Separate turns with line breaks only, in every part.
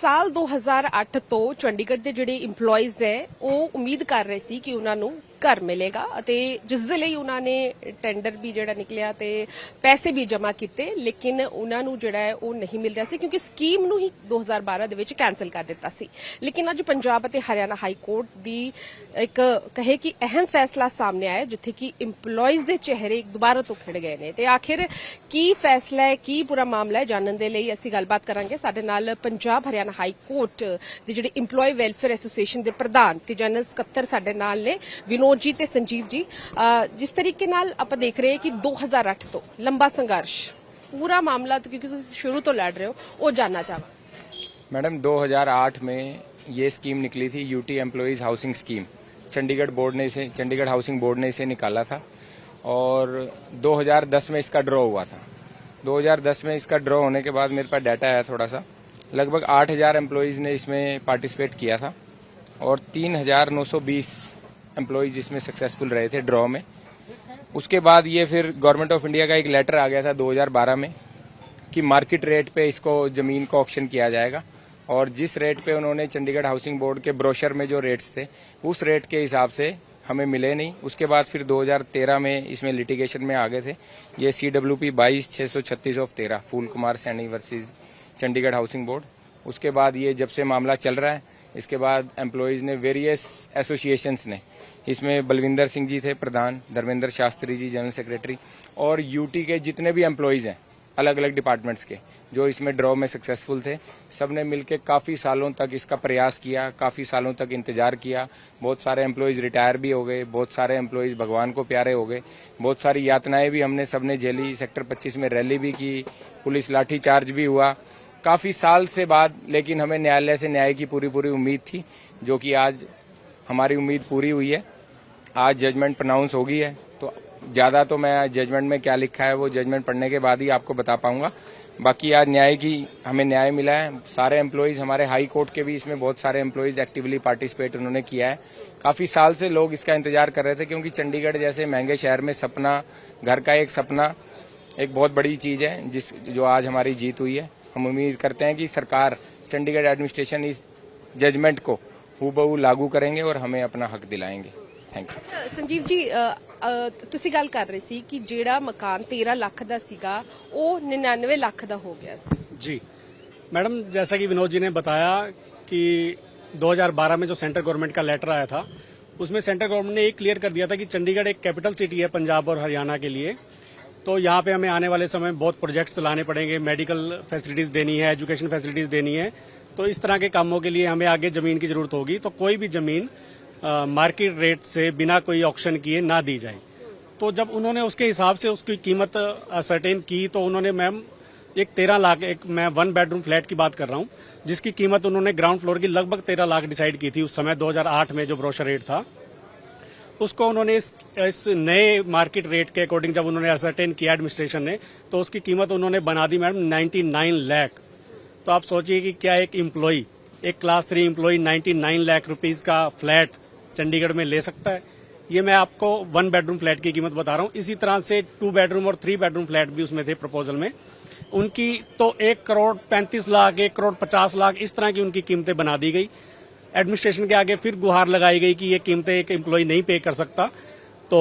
ਸਾਲ 2008 ਤੋਂ ਚੰਡੀਗੜ੍ਹ ਦੇ ਜਿਹੜੇ EMPLOYEES ਹੈ ਉਹ ਉਮੀਦ ਕਰ ਰਹੇ ਸੀ ਕਿ ਉਹਨਾਂ ਨੂੰ ਘਰ ਮਿਲੇਗਾ ਅਤੇ ਜਿਸ ਦੇ ਲਈ ਉਹਨਾਂ ਨੇ ਟੈਂਡਰ ਵੀ ਜਿਹੜਾ ਨਿਕਲਿਆ ਤੇ ਪੈਸੇ ਵੀ ਜਮ੍ਹਾਂ ਕੀਤੇ ਲੇਕਿਨ ਉਹਨਾਂ ਨੂੰ ਜਿਹੜਾ ਹੈ ਉਹ ਨਹੀਂ ਮਿਲ ਰਿਹਾ ਸੀ ਕਿਉਂਕਿ ਸਕੀਮ ਨੂੰ ਹੀ 2012 ਦੇ ਵਿੱਚ ਕੈਨਸਲ ਕਰ ਦਿੱਤਾ ਸੀ। ਲੇਕਿਨ ਅੱਜ ਪੰਜਾਬ ਅਤੇ ਹਰਿਆਣਾ ਹਾਈ ਕੋਰਟ ਦੀ ਇੱਕ ਕਹੇ ਕਿ ਅਹਿਮ ਫੈਸਲਾ ਸਾਹਮਣੇ ਆਇਆ ਜਿੱਥੇ ਕਿ EMPLOYEES ਦੇ ਚਿਹਰੇ ਦੁਬਾਰਾ ਤੋਂ ਖਿੜ ਗਏ ਨੇ ਤੇ ਆਖਿਰ ਕੀ ਫੈਸਲਾ ਹੈ ਕੀ ਪੂਰਾ ਮਾਮਲਾ ਹੈ ਜਾਣਨ ਦੇ ਲਈ ਅਸੀਂ ਗੱਲਬਾਤ ਕਰਾਂਗੇ। ਸਾਡੇ ਨਾਲ ਪੰਜਾਬ ਹਰਿਆਣਾ ਹਾਈ ਕੋਰਟ ਦੇ ਜਿਹੜੇ EMPLOYE ਵੈਲਫੇਅਰ ਐਸੋਸੀਏਸ਼ਨ ਦੇ ਪ੍ਰਧਾਨ ਤੇ ਜਨਰਲ ਸਕੱਤਰ ਸਾਡੇ ਨਾਲ ਨੇ ਵਿਨੋਦ जी ते संजीव जी। जिस तरीके नाल आप देख रहे हैं कि 2008 तो लंबा संघर्ष पूरा मामला तो क्योंकि शुरू तो लड़ रहे हो वो जानना चाहूँ।
मैडम 2008 में ये स्कीम निकली थी UT employees housing scheme. Chandigarh housing board ने इसे निकाला था और 2010 में इसका ड्रॉ हुआ था। 2010 में इसका ड्रॉ होने के बाद मेरे पास डाटा आया थोड़ा सा, लगभग 8000 एम्प्लॉइज ने इसमें पार्टिसिपेट किया था और 3920 एम्प्लॉइज इसमें सक्सेसफुल रहे थे ड्रॉ में। उसके बाद ये फिर गवर्नमेंट ऑफ इंडिया का एक लेटर आ गया था 2012 में कि मार्केट रेट पे इसको जमीन को ऑक्शन किया जाएगा और जिस रेट पे उन्होंने चंडीगढ़ हाउसिंग बोर्ड के ब्रोशर में जो रेट्स थे उस रेट के हिसाब से हमें मिले नहीं। उसके बाद फिर 2013 में इसमें लिटिगेशन में आ गए थे। ये CWP 22/636/13 Phool Kumar Saini versus Chandigarh housing board. उसके बाद ये जब से मामला चल रहा है इसके बाद एम्प्लॉइज ने वेरियस एसोसिएशंस ने इसमें बलविंदर सिंह जी थे प्रधान, धर्मेंद्र शास्त्री जी जनरल सेक्रेटरी और यूटी के जितने भी एम्प्लॉइज हैं अलग अलग डिपार्टमेंट्स के जो इसमें ड्रॉ में सक्सेसफुल थे, सबने मिलकर काफ़ी सालों तक इसका प्रयास किया, काफ़ी सालों तक इंतजार किया। बहुत सारे एम्प्लॉइज रिटायर भी हो गए, बहुत सारे एम्प्लॉइज भगवान को प्यारे हो गए, बहुत सारी यातनाएं भी हमने सबने झेली। सेक्टर 25 में रैली भी की, पुलिस लाठीचार्ज भी हुआ काफ़ी साल से बाद, लेकिन हमें न्यायालय से न्याय की पूरी उम्मीद थी जो कि आज हमारी उम्मीद पूरी हुई है। आज जजमेंट प्रोनाउंस होगी है तो ज़्यादा तो मैं जजमेंट में क्या लिखा है वो जजमेंट पढ़ने के बाद ही आपको बता पाऊंगा। बाकी आज हमें न्याय मिला है। सारे एम्प्लॉइज हमारे हाई कोर्ट के भी इसमें बहुत सारे एम्प्लॉइज एक्टिवली पार्टिसिपेट उन्होंने किया है। काफ़ी साल से लोग इसका इंतजार कर रहे थे क्योंकि चंडीगढ़ जैसे महंगे शहर में सपना, घर का एक सपना एक बहुत बड़ी चीज़ है जो आज हमारी जीत हुई है। हम उम्मीद करते हैं कि सरकार, चंडीगढ़ एडमिनिस्ट्रेशन इस जजमेंट को हूबहू लागू करेंगे और हमें अपना हक दिलाएंगे। Thank you.
संजीव जी ਤੁਸੀਂ ਗੱਲ ਕਰ ਰਹੇ ਸੀ ਕਿ ਜਿਹੜਾ ਮਕਾਨ 13 ਲੱਖ ਦਾ ਸੀਗਾ ਉਹ 99 ਲੱਖ ਦਾ ਹੋ ਗਿਆ ਸੀ।
जी मैडम, जैसा कि विनोद जी ने बताया कि 2012 में जो सेंट्रल गवर्नमेंट का लेटर आया था उसमें सेंट्रल गवर्नमेंट ने ये क्लियर कर दिया था कि चंडीगढ़ एक कैपिटल सिटी है पंजाब और हरियाणा के लिए, तो यहाँ पे हमें आने वाले समय में बहुत प्रोजेक्ट्स लाने पड़ेंगे, मेडिकल फैसिलिटीज देनी है, एजुकेशन फैसिलिटीज देनी है, तो इस तरह के कामों के लिए हमें आगे जमीन की जरूरत होगी। तो कोई भी जमीन मार्केट रेट से बिना कोई ऑक्शन किए ना दी जाए। तो जब उन्होंने उसके हिसाब से उसकी कीमत असर्टेन की तो उन्होंने मैम एक 13 लाख, एक मैं 1 बेडरूम फ्लैट की बात कर रहा हूँ जिसकी कीमत उन्होंने ग्राउंड फ्लोर की लगभग 13 लाख डिसाइड की थी उस समय 2008 में जो ब्रोशर रेट था उसको उन्होंने इस नए मार्केट रेट के अकॉर्डिंग जब उन्होंने असर्टेन किया एडमिनिस्ट्रेशन ने तो उसकी कीमत उन्होंने बना दी मैडम 99 लाख। तो आप सोचिए कि क्या एक एम्प्लॉय, एक क्लास 3 एम्प्लॉय 99 लाख रुपीस का फ्लैट चंडीगढ़ में ले सकता है। ये मैं आपको 1 बेडरूम फ्लैट की कीमत बता रहा हूँ। इसी तरह से 2 बेडरूम और 3 बेडरूम फ्लैट भी उसमें थे प्रपोजल में, उनकी तो 1,35 लाख 1,50 लाख इस तरह की उनकी कीमतें बना दी गई। एडमिनिस्ट्रेशन के आगे फिर गुहार लगाई गई कि ये कीमतें एक एम्प्लॉय नहीं पे कर सकता, तो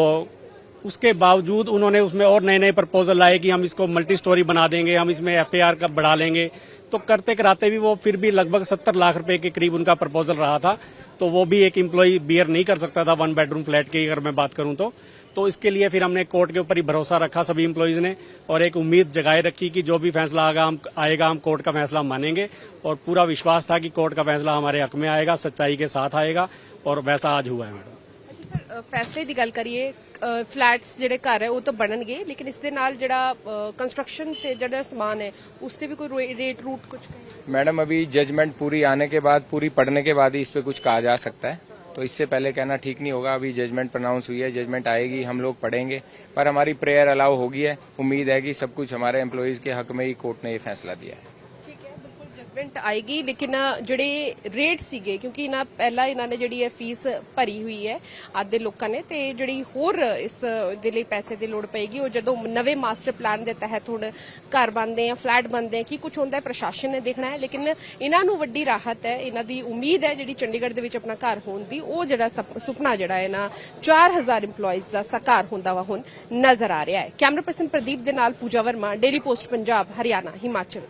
उसके बावजूद उन्होंने उसमें और नए नए प्रपोजल लाए कि हम इसको मल्टी स्टोरी बना देंगे, हम इसमें FAR का बढ़ा लेंगे। तो करते कराते भी वो फिर भी लगभग 70 लाख रुपए के करीब उनका प्रपोजल रहा था, तो वो भी एक एम्प्लॉय बियर नहीं कर सकता था 1 बेडरूम फ्लैट की अगर मैं बात करूं तो इसके लिए फिर हमने कोर्ट के ऊपर ही भरोसा रखा सभी एम्प्लॉयज ने और एक उम्मीद जगाए रखी कि जो भी फैसला आएगा हम कोर्ट का फैसला मानेंगे और पूरा विश्वास था कि कोर्ट का फैसला हमारे हक में आएगा, सच्चाई के साथ आएगा और वैसा आज हुआ है मैडम।
ਸਰ ਫੈਸਲੇ ਦੀ ਗੱਲ ਕਰੀਏ ਫਲੈਟਸ ਜਿਹੜੇ ਘਰ ਹੈ ਉਹ ਤਾਂ ਬਣਨਗੇ ਲੇਕਿਨ ਇਸ ਦੇ ਨਾਲ ਜਿਹੜਾ ਕੰਸਟਰਕਸ਼ਨ ਤੇ ਜਿਹੜਾ ਸਮਾਨ ਹੈ ਉਸ ਤੇ भी कोई रेट रूट कुछ
मैडम अभी जजमेंट पूरी आने के बाद, पूरी पढ़ने के बाद ही इस पे कुछ कहा जा सकता है, तो इससे पहले कहना ठीक नहीं होगा। अभी जजमेंट प्रोनाउंस हुई है, जजमेंट आएगी, हम लोग पढ़ेंगे, पर हमारी प्रेयर अलाउ होगी है। उम्मीद है कि सब कुछ हमारे एम्प्लॉइज के हक में ही कोर्ट ने ये फैसला दिया है।
ठीक है, बिल्कुल ਐਡਵੈਂਟ ਆਏਗੀ ਲੇਕਿਨ ਜਿਹੜੇ ਰੇਟ ਸੀਗੇ ਕਿਉਂਕਿ ਪਹਿਲਾਂ ਇਹਨਾਂ ਨੇ ਜਿਹੜੀ ਹੈ ਫੀਸ ਭਰੀ ਹੋਈ ਹੈ ਆਦੇ ਲੋਕਾਂ ਨੇ ਤੇ ਜਿਹੜੀ ਹੋਰ ਇਸ ਦੇ ਲਈ ਪੈਸੇ ਦੀ ਲੋੜ ਪਏਗੀ ਉਹ ਜਦੋਂ ਨਵੇਂ ਮਾਸਟਰ ਪਲਾਨ ਦੇ ਤਹਿਤ ਹੁਣ ਘਰ ਬਣਦੇ ਆ ਫਲੈਟ ਬਣਦੇ ਆ ਕੀ ਕੁਝ ਹੁੰਦਾ ਹੈ ਪ੍ਰਸ਼ਾਸਨ ਨੇ ਦੇਖਣਾ ਹੈ ਲੇਕਿਨ ਇਹਨਾਂ ਨੂੰ ਵੱਡੀ ਰਾਹਤ ਹੈ ਇਹਨਾਂ ਦੀ ਉਮੀਦ ਹੈ ਜਿਹੜੀ ਚੰਡੀਗੜ੍ਹ ਦੇ ਵਿੱਚ ਆਪਣਾ ਘਰ ਹੋਣ ਦੀ ਉਹ ਜਿਹੜਾ ਸੁਪਨਾ ਜਿਹੜਾ ਹੈ ਨਾ 4000 EMPLOYEES ਦਾ ਸਾਕਾਰ ਹੁੰਦਾ ਵਾ ਹੁਣ ਨਜ਼ਰ ਆ ਰਿਹਾ ਹੈ ਕੈਮਰਾ ਪਰਸਨ ਪ੍ਰਦੀਪ ਦੇ ਨਾਲ ਪੂਜਾ ਵਰਮਾ ਡੇਲੀ ਪੋਸਟ ਪੰਜਾਬ ਹਰਿਆਣਾ ਹਿਮਾਚਲ